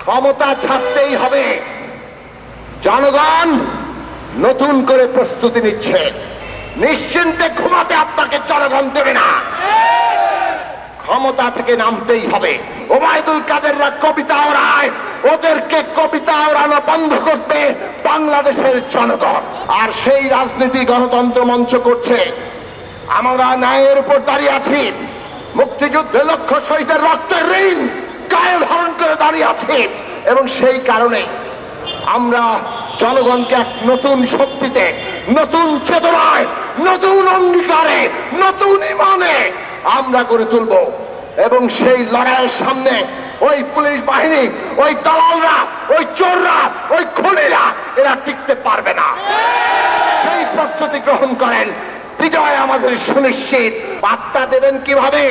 ক্ষমতা ছাড়তেই হবে। জনগণ নতুন করে প্রস্তুতি নিচ্ছে। নিশ্চিন্তে ঘুমাতে আপনাকে জনগণ দেবে না। ক্ষমতা থেকে নামতেই হবে। ওবায়দুল কাদেররা কবিতা ওড়ায়, ওদেরকে কবিতা ওড়ানো বন্ধ করতে বাংলাদেশের জনগণ। আর সেই রাজনীতি গণতন্ত্র মঞ্চ করছে। আমরা ন্যায়ের উপর দাঁড়িয়ে আছি। মুক্তিযুদ্ধে লক্ষ শহীদের রক্তের ঋণ গায়ে ধারণ করে দাঁড়িয়ে আছি, এবং সেই কারণে আমরা জনগণকে এক নতুন শক্তিতে, নতুন চেতনায়, নতুন অঙ্গীকারে, নতুন ইমানে আমরা গড়ে তুলব। এবং সেই লড়াইয়ের সামনে ওই পুলিশ বাহিনী, ওই দালালরা, ওই চোররা, ওই খুনিরা এরা টিকতে পারবে না। সেই প্রস্তুতি গ্রহণ করেন। বিজয় আমাদের সুনিশ্চিত। বার্তা দেবেন কিভাবে?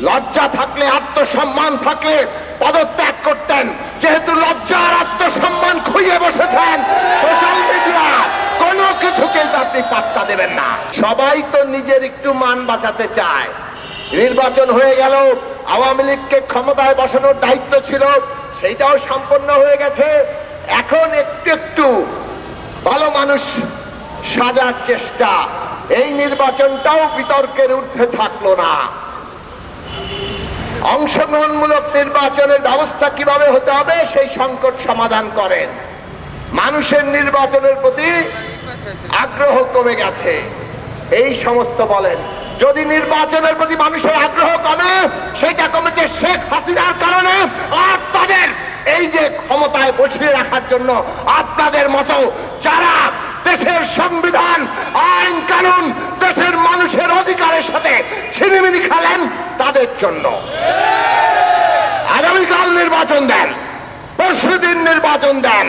লজ্জা থাকলে, আত্মসম্মান থাকলে পদত্যাগ করতেন। যেহেতু লজ্জা আর আত্মসম্মান খুঁজে বসেছেন সোশ্যাল মিডিয়া, কোনো কিছুকে আপনি পাত্তা দেবেন না। সবাই তো নিজের একটু মান বাঁচাতে চায়। নির্বাচন হয়ে গেল, আওয়ামী লীগকে ক্ষমতায় বসানোর দায়িত্ব ছিল, সেইটাও সম্পন্ন হয়ে গেছে। এখন একটু একটু ভালো মানুষ সাজার চেষ্টা। এই নির্বাচনটাও বিতর্কের ঊর্ধ্বে থাকলো না। অংশগ্রহণমূলক নির্বাচনের ব্যবস্থা কিভাবে হতে হবে সেই সংকট সমাধান করেন। মানুষের নির্বাচনের প্রতি আগ্রহ কমে গেছে, এই সমস্ত বলেন। যদি নির্বাচনের প্রতি মানুষের আগ্রহ কমে, সেটা কমেছে শেখ হাসিনার কারণে। আর তাদের এই যে ক্ষমতায় বসিয়ে রাখার জন্য আপনাদের মতো যারা দেশের সংবিধান, আইন কানুন, দেশের মানুষের অধিকারের সাথে ছিনিমিনি খেলেন, তাদের জন্য। আগামীকাল নির্বাচন দেন, পরশুদিন নির্বাচন দেন।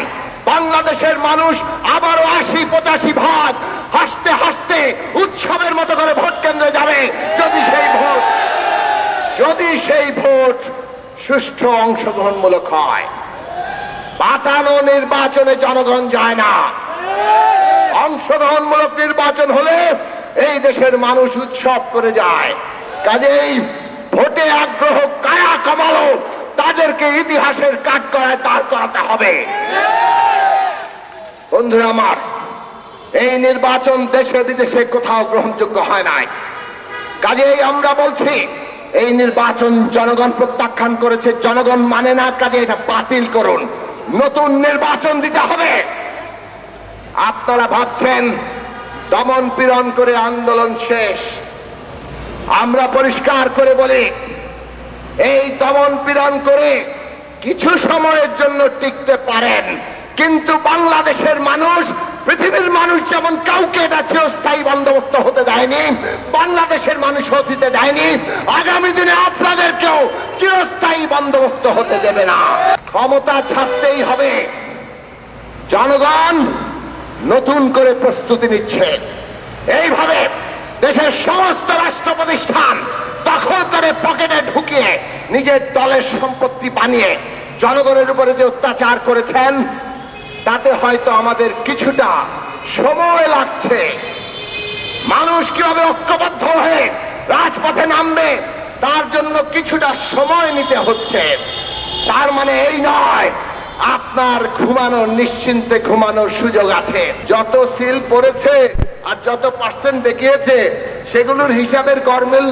বাংলাদেশের মানুষ আবারও ৮০-৮৫ হাসতে হাসতে উৎসবের মতো করে ভোট কেন্দ্রে যাবে, যদি সেই ভোট সুষ্ঠু অংশগ্রহণমূলক হয়। পাতানো নির্বাচনে জনগণ যায় না। অংশগ্রহণমূলক নির্বাচন হলে এই দেশের মানুষ উৎসব করে যায়। কাজেই ভোটে আগ্রহ কারা কমালো, তাদেরকে ইতিহাসের কাঠগড়ায় দাঁড় করাতে হবে। বন্ধুরা আমার, এই নির্বাচন দেশে বিদেশে কোথাও গ্রহণযোগ্য হয় নাই। কাজেই আমরা বলছি, এই নির্বাচন জনগণ প্রত্যাখ্যান করেছে, জনগণ মানে না। কাজে এটা বাতিল করুন, নতুন নির্বাচন দিতে হবে। আপনারা ভাবছেন দমন পীড়ন করে আন্দোলন শেষ। আমরা পরিষ্কার করে বলি, এই দমন পীড়ন করে কিছু সময়ের জন্য টিকতে পারেন, কিন্তু বাংলাদেশের মানুষ, পৃথিবীর মানুষ যেমন কাউকে এটা চিরস্থায়ী বন্দোবস্ত হতে দেয়নি, বাংলাদেশের মানুষ হতে দেয়নি, আগামী দিনে আপনাদেরকেও চিরস্থায়ী বন্দোবস্ত হতে দেবে না। ক্ষমতা ছাড়তেই হবে। জনগণ নতুন করে প্রস্তুতি নিচ্ছে। এইভাবে দেশের সমস্ত রাষ্ট্র প্রতিষ্ঠান দখল করে পকেটে ঢুকিয়ে নিজের দলের সম্পত্তি বানিয়ে জনগণের উপরে যে অত্যাচার করেছেন, তাতে হয়তো আমাদের কিছুটা সময় লাগছে। মানুষ কিভাবে ঐক্যবদ্ধ হয়ে রাজপথে নামবে, তার জন্য কিছুটা সময় নিতে হচ্ছে। তার মানে এই নয় আপনার ঘুমানোর, নিশ্চিন্তে ঘুমানোর সুযোগ আছে। যত সিল পড়েছে আর যত পার্সেন্ট দেখিয়েছে, সেগুলোর হিসাবের গরমিল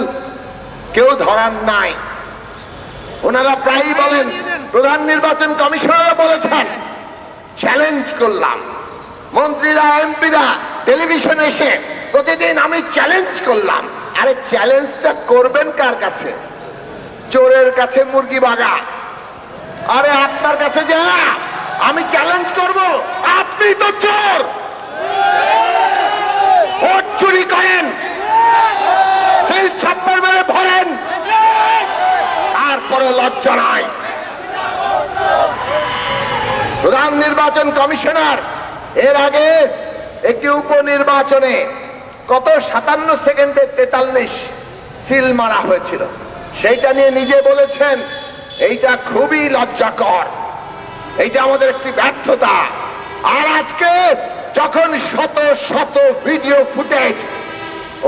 কেউ ধরার নাই। ওনারা প্রায়ই বলেন, প্রধান নির্বাচন কমিশনাররা বলেছেন, চ্যালেঞ্জ করলাম। মন্ত্রীরা, এমপিরা টেলিভিশনে এসে প্রতিদিন আমি চ্যালেঞ্জ করলাম। আরে চ্যালেঞ্জটা করবেন কার কাছে? চোরের কাছে মুরগি বাগা। আরে আপনার কাছে যা আমি চ্যালেঞ্জ করব, আপনি তো চোর, ভোট চুরি করেন, সিল ছাপ্পর মেরে ভরেন, তারপরে লজ্জা নাই। প্রধান নির্বাচন কমিশনার এর আগে একটি উপনির্বাচনে কত 57 সেকেন্ডে 43 সিল মারা হয়েছিল। সেইটা নিয়ে নিজে বলেছেন, এইটা খুবই লজ্জাকর, এইটা আমাদের একটি ব্যর্থতা। আর আজকে যখন শত শত ভিডিও ফুটেজ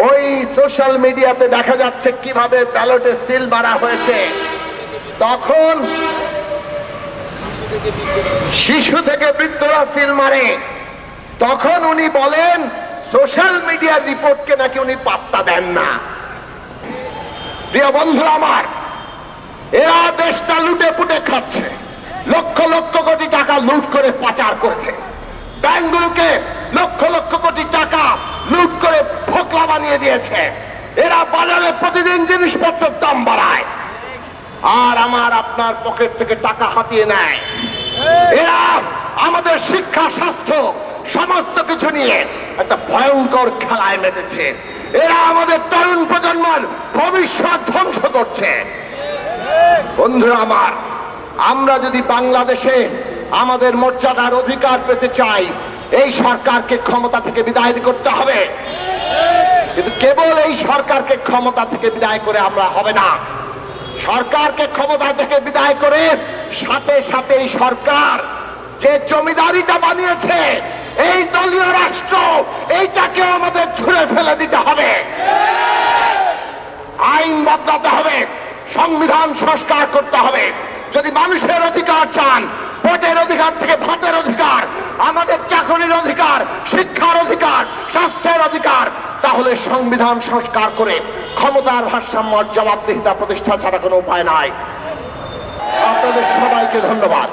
ওই সোশ্যাল মিডিয়াতে দেখা যাচ্ছে কিভাবে ব্যালটে সিল মারা হয়েছে, তখন শিশু থেকে বৃদ্ধরা সিল মারে, তখন উনি বলেন সোশ্যাল মিডিয়ার রিপোর্টকে নাকি উনি পাত্তা দেন না। প্রিয় বন্ধুরা আমার, এরা দেশটা লুটে পুটে খাচ্ছে, লক্ষ লক্ষ কোটি টাকা লুট করে পাচার করেছে, ব্যাংকগুলোকে লক্ষ লক্ষ কোটি টাকা লুট করে ফোকলা বানিয়ে দিয়েছে। এরা বাজারে প্রতিদিন জিনিসপত্রের দাম বাড়ায় আর আমার আপনার পকেট থেকে টাকা হাতিয়ে নেয়। এরা আমাদের শিক্ষা, স্বাস্থ্য সমস্ত কিছু নিয়ে একটা ভয়ঙ্কর খেলায় মেতেছে। এরা আমাদের তরুণ প্রজন্মের ভবিষ্যৎ ধ্বংস করছে। বন্ধুরা আমার, আমরা যদি বাংলাদেশে আমাদের মর্যাদার অধিকার পেতে চাই, এই সরকারকে ক্ষমতা থেকে বিদায় করতে হবে। কিন্তু কেবল এই সরকারকে ক্ষমতা থেকে বিদায় করে আমরা হবে না। সরকারকে ক্ষমতা থেকে বিদায় করে সাথে সাথে এই সরকার যে জমিদারিটা বানিয়েছে, এই দলীয় রাষ্ট্র, এইটাকে আমাদের ছুঁড়ে ফেলে দিতে হবে। আইন বদলাতে হবে, সংবিধান সংস্কার করতে হবে। যদি মানুষের অধিকার চান, ভোটের অধিকার থেকে ভাতের অধিকার, আমাদের চাকরির অধিকার, শিক্ষার অধিকার, স্বাস্থ্যের অধিকার, তাহলে সংবিধান সংস্কার করে ক্ষমতার ভারসাম্য জবাবদিহিতা প্রতিষ্ঠা ছাড়া কোনো উপায় নাই। আপনাদের সবাইকে ধন্যবাদ।